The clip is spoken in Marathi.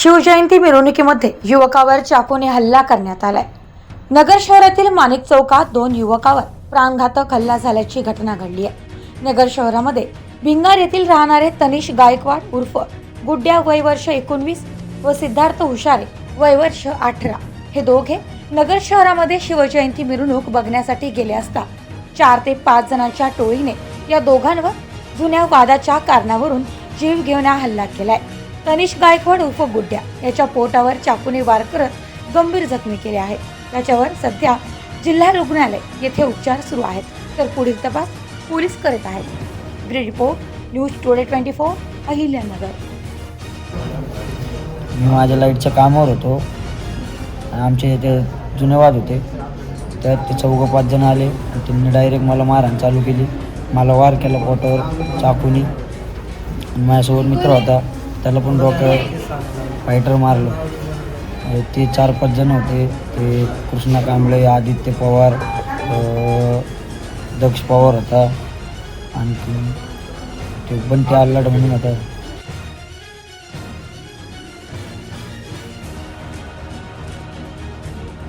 शिवजयंती मिरवणुकीमध्ये युवकावर चाकूने हल्ला करण्यात आलाय। नगर शहरातील माणिक चौकात 2 युवकावर प्राणघातक हल्ला झाल्याची घटना घडली आहे। नगर शहरामध्ये भिंगार येथील राहणारे तनिष गायकवाड उर्फ गुड्ड्या वय वर्ष 19 व सिद्धार्थ हुशारे वय वर्ष 18 हे दोघे नगर शहरामध्ये शिवजयंती मिरवणूक बघण्यासाठी गेले असता 4 ते 5 जणांच्या टोळीने या दोघांवर जुन्या वादाच्या कारणावरून जीव घेऊन हल्ला केलाय। तनिष गायकवाड उर्फ गुड्ड्या याच्या पोटावर चाकूने वार करत गंभीर जखमी केले आहे। त्याच्यावर सध्या जिल्हा रुग्णालय येथे उपचार सुरू आहेत, तर पुढील तपास पोलीस करत आहेत। Bureau report news today 24 Ahilyanagar. मी माझ्या लाईटच्या कामावर होतो। आमचे इथे जुने वाद होते, त्यात ते 4-5 जण आले आणि त्यांनी डायरेक्ट मला मारहाण चालू केली। मला वार केला पोटावर चाकूनी। माझ्यासोबत मित्र होता, त्याला पण डोक्यावर फायटर मारलं। ते 4-5 जण होते, ते कृष्णा कांबळे, आदित्य पवार, दक्ष पवार होता, आणखी ते बंटी आल्लाड म्हणून होता।